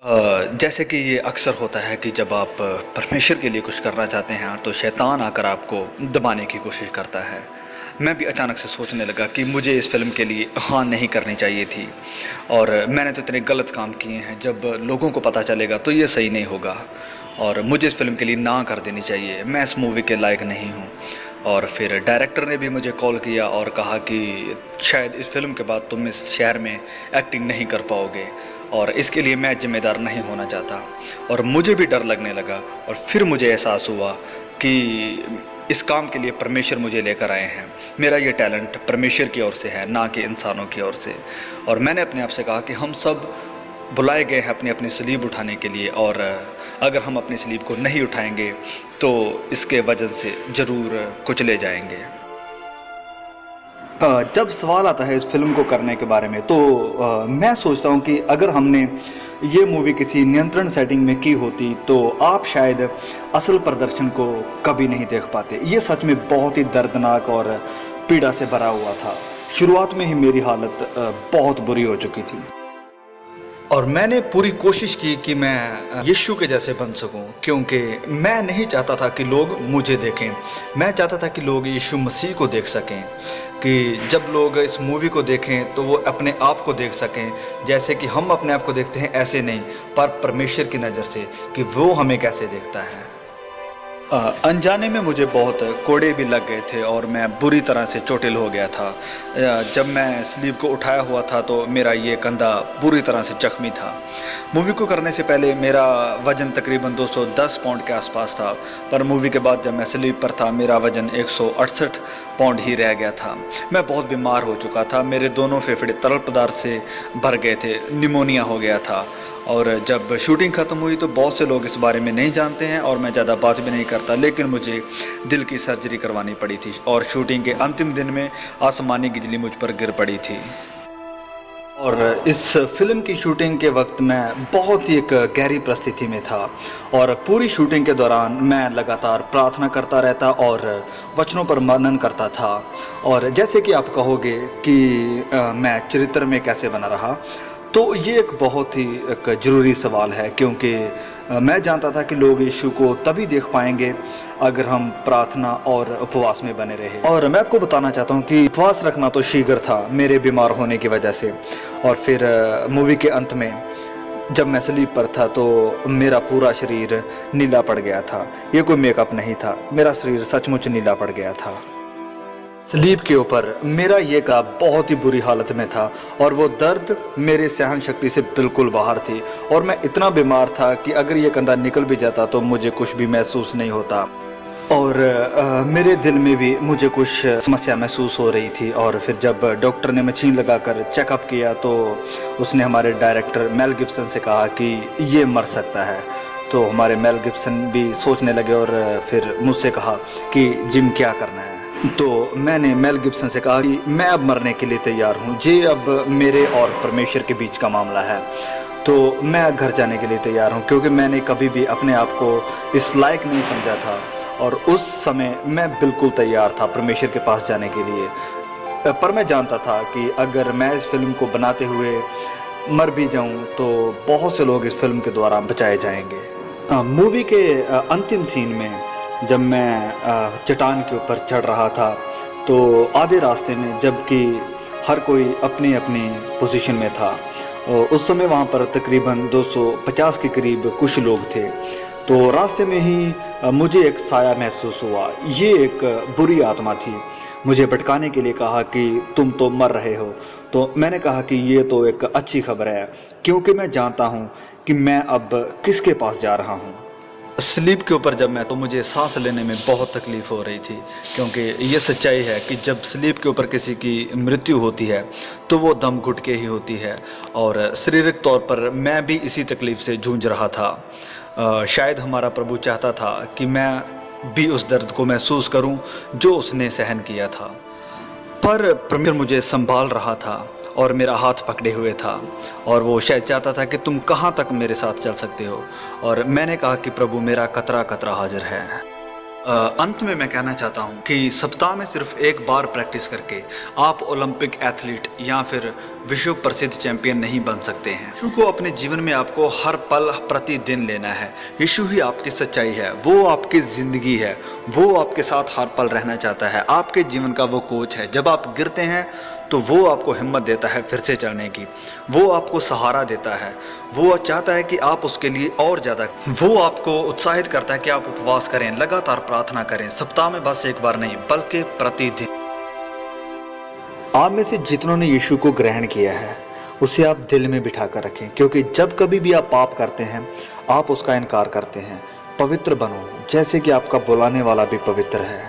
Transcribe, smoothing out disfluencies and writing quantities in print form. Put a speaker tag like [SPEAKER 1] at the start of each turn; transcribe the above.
[SPEAKER 1] जैसे कि ये अक्सर होता है कि जब आप परमेश्वर के लिए कुछ करना चाहते हैं तो शैतान आकर आपको दबाने की कोशिश करता है। मैं भी अचानक से सोचने लगा कि मुझे इस फ़िल्म के लिए हाँ नहीं करनी चाहिए थी और मैंने तो इतने गलत काम किए हैं, जब लोगों को पता चलेगा तो ये सही नहीं होगा और मुझे इस फ़िल्म के लिए ना कर देनी चाहिए, मैं इस मूवी के लायक नहीं हूँ। और फिर डायरेक्टर ने भी मुझे कॉल किया और कहा कि शायद इस फ़िल्म के बाद तुम इस शहर में एक्टिंग नहीं कर पाओगे और इसके लिए मैं ज़िम्मेदार नहीं होना चाहता। और मुझे भी डर लगने लगा और फिर मुझे एहसास हुआ कि इस काम के लिए परमेश्वर मुझे लेकर आए हैं। मेरा ये टैलेंट परमेश्वर की ओर से है, ना कि इंसानों की ओर से। और मैंने अपने आप से कहा कि हम सब बुलाए गए हैं अपनी अपनी सलीब उठाने के लिए, और अगर हम अपनी सलीब को नहीं उठाएंगे तो इसके वजन से ज़रूर कुचले जाएंगे। जब सवाल आता है इस फिल्म को करने के बारे में तो मैं सोचता हूँ कि अगर हमने ये मूवी किसी नियंत्रण सेटिंग में की होती तो आप शायद असल प्रदर्शन को कभी नहीं देख पाते। ये सच में बहुत ही दर्दनाक और पीड़ा से भरा हुआ था। शुरुआत में ही मेरी हालत बहुत बुरी हो चुकी थी और मैंने पूरी कोशिश की कि मैं यीशु के जैसे बन सकूं, क्योंकि मैं नहीं चाहता था कि लोग मुझे देखें। मैं चाहता था कि लोग यीशु मसीह को देख सकें, कि जब लोग इस मूवी को देखें तो वो अपने आप को देख सकें जैसे कि हम अपने आप को देखते हैं, ऐसे नहीं पर परमेश्वर की नज़र से कि वो हमें कैसे देखता है। अनजाने में मुझे बहुत कोड़े भी लग गए थे और मैं बुरी तरह से चोटिल हो गया था। जब मैं स्लीव को उठाया हुआ था तो मेरा ये कंधा बुरी तरह से जख्मी था। मूवी को करने से पहले मेरा वज़न तकरीबन 210 पाउंड के आसपास था, पर मूवी के बाद जब मैं स्लीव पर था मेरा वज़न 168 पाउंड ही रह गया था। मैं बहुत बीमार हो चुका था, मेरे दोनों फेफड़े तरल पदार्थ से भर गए थे, निमोनिया हो गया था। और जब शूटिंग ख़त्म हुई तो बहुत से लोग इस बारे में नहीं जानते हैं और मैं ज़्यादा बात भी नहीं करता, लेकिन मुझे दिल की सर्जरी करवानी पड़ी थी और शूटिंग के अंतिम दिन में आसमानी बिजली मुझ पर गिर पड़ी थी। और इस फिल्म की शूटिंग के वक्त मैं बहुत ही एक गहरी परिस्थिति में था और पूरी शूटिंग के दौरान मैं लगातार प्रार्थना करता रहता और वचनों पर मनन करता था। और जैसे कि आप कहोगे कि मैं चरित्र में कैसे बना रहा, तो ये एक बहुत ही एक ज़रूरी सवाल है, क्योंकि मैं जानता था कि लोग यीशु को तभी देख पाएंगे अगर हम प्रार्थना और उपवास में बने रहे। और मैं आपको बताना चाहता हूँ कि उपवास रखना तो शीघ्र था मेरे बीमार होने की वजह से। और फिर मूवी के अंत में जब मैं स्लीप पर था तो मेरा पूरा शरीर नीला पड़ गया था। ये कोई मेकअप नहीं था, मेरा शरीर सचमुच नीला पड़ गया था। स्लीप के ऊपर मेरा ये का बहुत ही बुरी हालत में था और वो दर्द मेरे सहन शक्ति से बिल्कुल बाहर थी और मैं इतना बीमार था कि अगर ये कंधा निकल भी जाता तो मुझे कुछ भी महसूस नहीं होता। और मेरे दिल में भी मुझे कुछ समस्या महसूस हो रही थी। और फिर जब डॉक्टर ने मशीन लगाकर चेकअप किया तो उसने हमारे डायरेक्टर मेल गिब्सन से कहा कि ये मर सकता है। तो हमारे मेल गिब्सन भी सोचने लगे और फिर मुझसे कहा कि जिम क्या करना है। तो मैंने मेल गिब्सन से कहा कि मैं अब मरने के लिए तैयार हूँ, ये अब मेरे और परमेश्वर के बीच का मामला है, तो मैं घर जाने के लिए तैयार हूँ, क्योंकि मैंने कभी भी अपने आप को इस लायक नहीं समझा था और उस समय मैं बिल्कुल तैयार था परमेश्वर के पास जाने के लिए। पर मैं जानता था कि अगर मैं इस फिल्म को बनाते हुए मर भी जाऊँ तो बहुत से लोग इस फिल्म के द्वारा बचाए जाएंगे। मूवी के अंतिम सीन में जब मैं चट्टान के ऊपर चढ़ रहा था तो आधे रास्ते में, जबकि हर कोई अपनी अपनी पोजीशन में था, उस समय वहाँ पर तकरीबन 250 के करीब कुछ लोग थे। तो रास्ते में ही मुझे एक साया महसूस हुआ। ये एक बुरी आत्मा थी, मुझे भटकाने के लिए कहा कि तुम तो मर रहे हो। तो मैंने कहा कि ये तो एक अच्छी खबर है, क्योंकि मैं जानता हूँ कि मैं अब किसके पास जा रहा हूँ। स्लीप के ऊपर जब मैं तो मुझे सांस लेने में बहुत तकलीफ़ हो रही थी, क्योंकि ये सच्चाई है कि जब स्लीप के ऊपर किसी की मृत्यु होती है तो वो दम घुट के ही होती है। और शारीरिक तौर पर मैं भी इसी तकलीफ़ से जूझ रहा था। शायद हमारा प्रभु चाहता था कि मैं भी उस दर्द को महसूस करूं जो उसने सहन किया था, पर परमेश्वर मुझे संभाल रहा था और मेरा हाथ पकड़े हुए था और वो शायद चाहता था कि तुम कहाँ तक मेरे साथ चल सकते हो। और मैंने कहा कि प्रभु, मेरा कतरा कतरा हाजिर है। अंत में मैं कहना चाहता हूं कि सप्ताह में सिर्फ एक बार प्रैक्टिस करके आप ओलंपिक एथलीट या फिर विश्व प्रसिद्ध चैंपियन नहीं बन सकते हैं। यीशु को अपने जीवन में आपको हर पल प्रतिदिन लेना है। यीशु ही आपकी सच्चाई है, वो आपकी जिंदगी है, वो आपके साथ हर पल रहना चाहता है, आपके जीवन का वो कोच है। जब आप गिरते हैं तो वो आपको हिम्मत देता है फिर से चलने की, वो आपको सहारा देता है, वो चाहता है कि आप उसके लिए और ज़्यादा, वो आपको उत्साहित करता है कि आप उपवास करें, लगातार प्रार्थना करें, सप्ताह में बस एक बार नहीं बल्कि प्रतिदिन। आप में से जितनों ने यीशु को ग्रहण किया है उसे आप दिल में बिठा कर रखें, क्योंकि जब कभी भी आप पाप करते हैं आप उसका इनकार करते हैं। पवित्र बनो जैसे कि आपका बुलाने वाला भी पवित्र है।